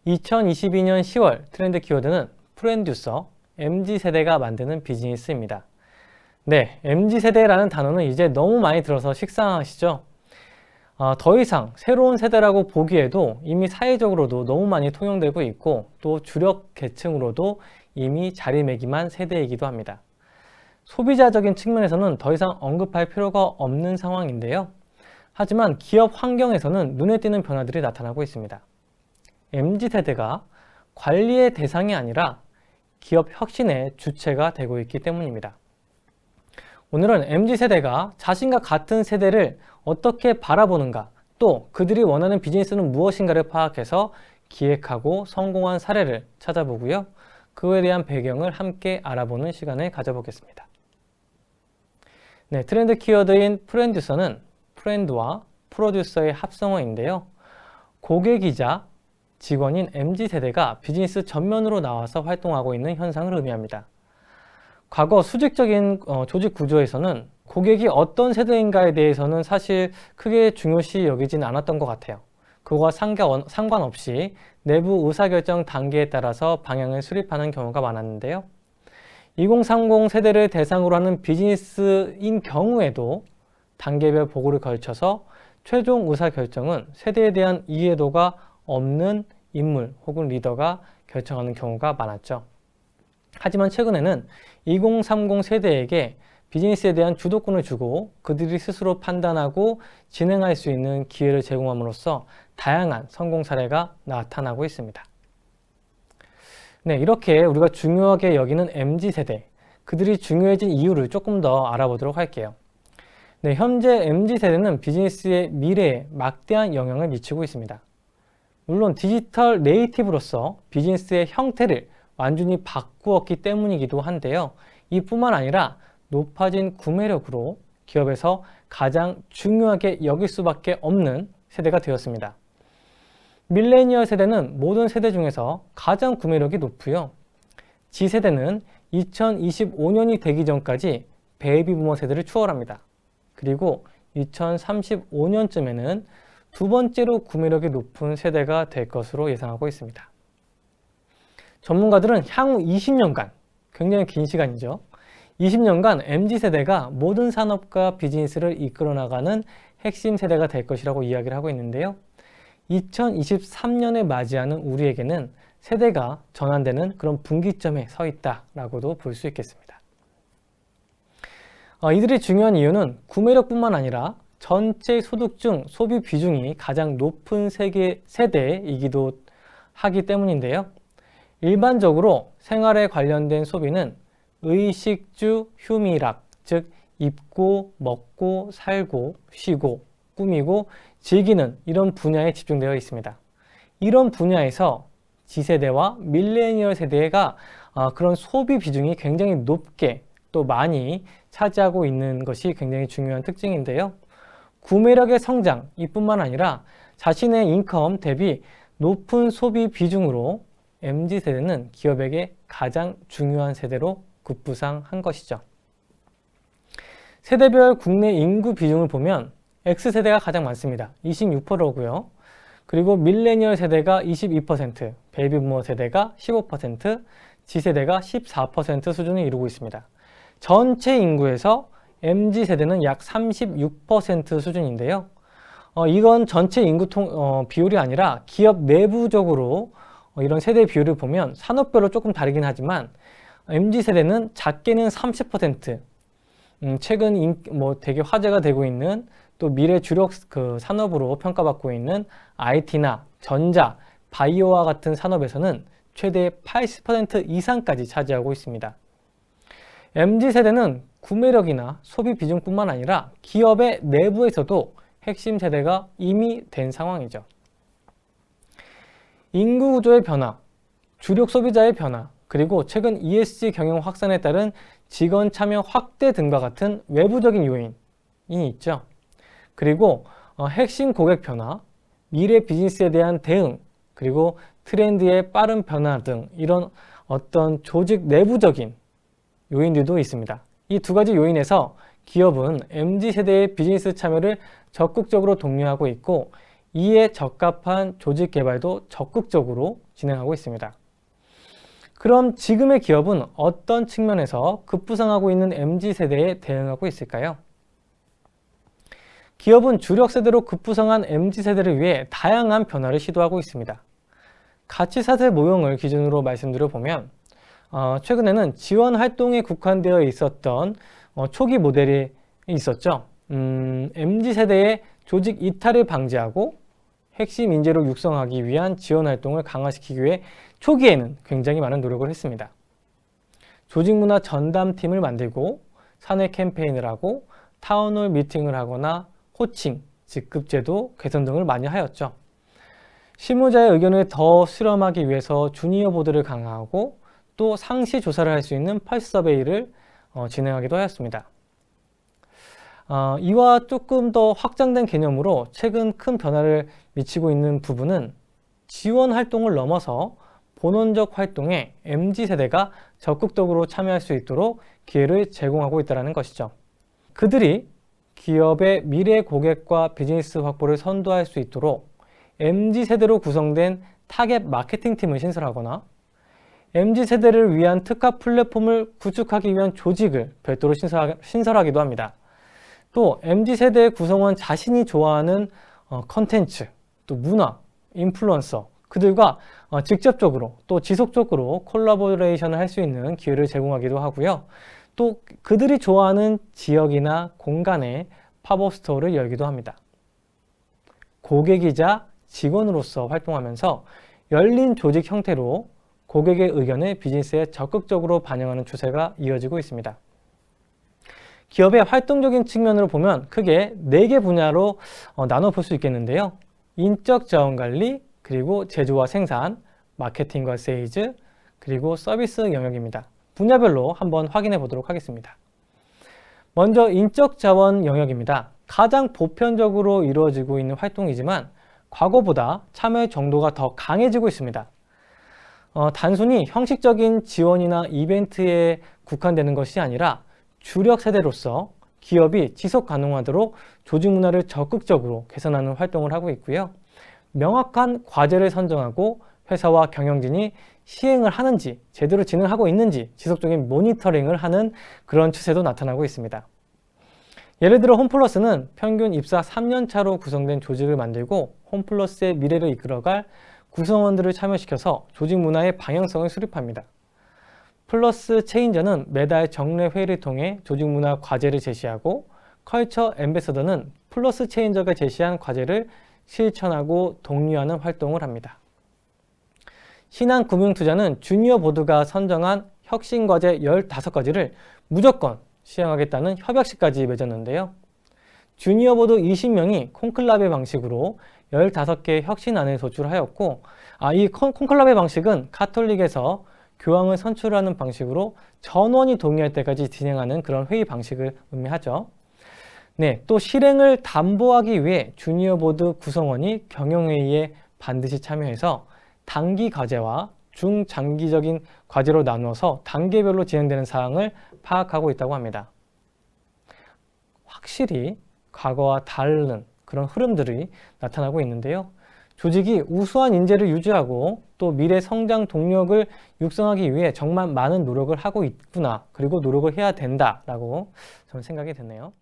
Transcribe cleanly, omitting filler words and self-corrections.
2022년 10월 트렌드 키워드는 프로듀서, MZ세대가 만드는 비즈니스입니다. 네, MZ세대라는 단어는 이제 너무 많이 들어서 식상하시죠? 더 이상 새로운 세대라고 보기에도 이미 사회적으로도 너무 많이 통용되고 있고 또 주력 계층으로도 이미 자리매김한 세대이기도 합니다. 소비자적인 측면에서는 더 이상 언급할 필요가 없는 상황인데요. 하지만 기업 환경에서는 눈에 띄는 변화들이 나타나고 있습니다. MZ세대가 관리의 대상이 아니라 기업 혁신의 주체가 되고 있기 때문입니다. 오늘은 MZ세대가 자신과 같은 세대를 어떻게 바라보는가, 또 그들이 원하는 비즈니스는 무엇인가를 파악해서 기획하고 성공한 사례를 찾아보고요. 그에 대한 배경을 함께 알아보는 시간을 가져보겠습니다. 네, 트렌드 키워드인 프로듀서는 프렌드와 프로듀서의 합성어인데요. 고객이자 직원인 MZ세대가 비즈니스 전면으로 나와서 활동하고 있는 현상을 의미합니다. 과거 수직적인 조직 구조에서는 고객이 어떤 세대인가에 대해서는 사실 크게 중요시 여기진 않았던 것 같아요. 그거와 상관없이 내부 의사결정 단계에 따라서 방향을 수립하는 경우가 많았는데요. 2030 세대를 대상으로 하는 비즈니스인 경우에도 단계별 보고를 걸쳐서 최종 의사결정은 세대에 대한 이해도가 없는 인물 혹은 리더가 결정하는 경우가 많았죠. 하지만 최근에는 2030 세대에게 비즈니스에 대한 주도권을 주고 그들이 스스로 판단하고 진행할 수 있는 기회를 제공함으로써 다양한 성공 사례가 나타나고 있습니다. 네, 이렇게 우리가 중요하게 여기는 MZ세대, 그들이 중요해진 이유를 조금 더 알아보도록 할게요. 네, 현재 MZ세대는 비즈니스의 미래에 막대한 영향을 미치고 있습니다. 물론 디지털 네이티브로서 비즈니스의 형태를 완전히 바꾸었기 때문이기도 한데요. 이뿐만 아니라 높아진 구매력으로 기업에서 가장 중요하게 여길 수밖에 없는 세대가 되었습니다. 밀레니얼 세대는 모든 세대 중에서 가장 구매력이 높고요. Z세대는 2025년이 되기 전까지 베이비부머 세대를 추월합니다. 그리고 2035년쯤에는 두 번째로 구매력이 높은 세대가 될 것으로 예상하고 있습니다. 전문가들은 향후 20년간, 굉장히 긴 시간이죠. 20년간 MZ세대가 모든 산업과 비즈니스를 이끌어 나가는 핵심 세대가 될 것이라고 이야기를 하고 있는데요. 2023년에 맞이하는 우리에게는 세대가 전환되는 그런 분기점에 서 있다라고도 볼 수 있겠습니다. 이들이 중요한 이유는 구매력뿐만 아니라 전체 소득 중 소비 비중이 가장 높은 세대이기도 하기 때문인데요. 일반적으로 생활에 관련된 소비는 의식주 휴미락, 즉 입고, 먹고, 살고, 쉬고, 꾸미고, 즐기는 이런 분야에 집중되어 있습니다. 이런 분야에서 Z세대와 밀레니얼 세대가 그런 소비 비중이 굉장히 높게 또 많이 차지하고 있는 것이 굉장히 중요한 특징인데요. 구매력의 성장 이뿐만 아니라 자신의 인컴 대비 높은 소비 비중으로 MZ세대는 기업에게 가장 중요한 세대로 급부상한 것이죠. 세대별 국내 인구 비중을 보면 X세대가 가장 많습니다. 26%고요. 그리고 밀레니얼 세대가 22%, 베이비부머 세대가 15%, Z세대가 14% 수준을 이루고 있습니다. 전체 인구에서 MZ세대는 약 36% 수준인데요. 이건 전체 인구 비율이 아니라 기업 내부적으로 이런 세대 비율을 보면 산업별로 조금 다르긴 하지만 MZ세대는 작게는 30%, 최근 되게 화제가 되고 있는 또 미래 주력 산업으로 평가받고 있는 IT나 전자, 바이오와 같은 산업에서는 최대 80% 이상까지 차지하고 있습니다. MZ세대는 구매력이나 소비 비중뿐만 아니라 기업의 내부에서도 핵심 세대가 이미 된 상황이죠. 인구 구조의 변화, 주력 소비자의 변화, 그리고 최근 ESG 경영 확산에 따른 직원 참여 확대 등과 같은 외부적인 요인이 있죠. 그리고 핵심 고객 변화, 미래 비즈니스에 대한 대응, 그리고 트렌드의 빠른 변화 등 이런 어떤 조직 내부적인 요인들도 있습니다. 이 두 가지 요인에서 기업은 MZ세대의 비즈니스 참여를 적극적으로 독려하고 있고 이에 적합한 조직 개발도 적극적으로 진행하고 있습니다. 그럼 지금의 기업은 어떤 측면에서 급부상하고 있는 MZ세대에 대응하고 있을까요? 기업은 주력 세대로 급부상한 MZ세대를 위해 다양한 변화를 시도하고 있습니다. 가치사슬 모형을 기준으로 말씀드려 보면 최근에는 지원 활동에 국한되어 있었던 초기 모델이 있었죠. MZ세대의 조직 이탈을 방지하고 핵심 인재로 육성하기 위한 지원 활동을 강화시키기 위해 초기에는 굉장히 많은 노력을 했습니다. 조직문화 전담팀을 만들고 사내 캠페인을 하고 타운홀 미팅을 하거나 호칭, 직급제도 개선 등을 많이 하였죠. 실무자의 의견을 더 수렴하기 위해서 주니어 보드를 강화하고 또 상시 조사를 할 수 있는 펄스 서베이를 진행하기도 하였습니다. 이와 조금 더 확장된 개념으로 최근 큰 변화를 미치고 있는 부분은 지원 활동을 넘어서 본원적 활동에 MZ세대가 적극적으로 참여할 수 있도록 기회를 제공하고 있다는 것이죠. 그들이 기업의 미래 고객과 비즈니스 확보를 선도할 수 있도록 MZ세대로 구성된 타겟 마케팅팀을 신설하거나 MZ세대를 위한 특화 플랫폼을 구축하기 위한 조직을 별도로 신설하기도 합니다. 또 MZ세대 구성원 자신이 좋아하는 컨텐츠, 또 문화, 인플루언서, 그들과 직접적으로 또 지속적으로 콜라보레이션을 할 수 있는 기회를 제공하기도 하고요. 또 그들이 좋아하는 지역이나 공간에 팝업 스토어를 열기도 합니다. 고객이자 직원으로서 활동하면서 열린 조직 형태로 고객의 의견을 비즈니스에 적극적으로 반영하는 추세가 이어지고 있습니다. 기업의 활동적인 측면으로 보면 크게 4개 분야로 나눠 볼 수 있겠는데요. 인적 자원 관리, 그리고 제조와 생산, 마케팅과 세일즈, 그리고 서비스 영역입니다. 분야별로 한번 확인해 보도록 하겠습니다. 먼저 인적 자원 영역입니다. 가장 보편적으로 이루어지고 있는 활동이지만 과거보다 참여의 정도가 더 강해지고 있습니다. 단순히 형식적인 지원이나 이벤트에 국한되는 것이 아니라 주력 세대로서 기업이 지속 가능하도록 조직 문화를 적극적으로 개선하는 활동을 하고 있고요. 명확한 과제를 선정하고 회사와 경영진이 시행을 하는지, 제대로 진행하고 있는지 지속적인 모니터링을 하는 그런 추세도 나타나고 있습니다. 예를 들어 홈플러스는 평균 입사 3년 차로 구성된 조직을 만들고 홈플러스의 미래를 이끌어갈 구성원들을 참여시켜서 조직 문화의 방향성을 수립합니다. 플러스 체인저는 매달 정례 회의를 통해 조직 문화 과제를 제시하고 컬처 앰베서더는 플러스 체인저가 제시한 과제를 실천하고 독려하는 활동을 합니다. 신한금융투자는 주니어 보드가 선정한 혁신 과제 15가지를 무조건 시행하겠다는 협약식까지 맺었는데요. 주니어 보드 20명이 콘클라베 방식으로 15개의 혁신안을 도출하였고 이 콘클라베 방식은 카톨릭에서 교황을 선출하는 방식으로 전원이 동의할 때까지 진행하는 그런 회의 방식을 의미하죠. 네, 또 실행을 담보하기 위해 주니어 보드 구성원이 경영회의에 반드시 참여해서 단기 과제와 중장기적인 과제로 나누어서 단계별로 진행되는 사항을 파악하고 있다고 합니다. 확실히 과거와 다른 그런 흐름들이 나타나고 있는데요. 조직이 우수한 인재를 유지하고 또 미래 성장 동력을 육성하기 위해 정말 많은 노력을 하고 있구나, 그리고 노력을 해야 된다라고 저는 생각이 드네요.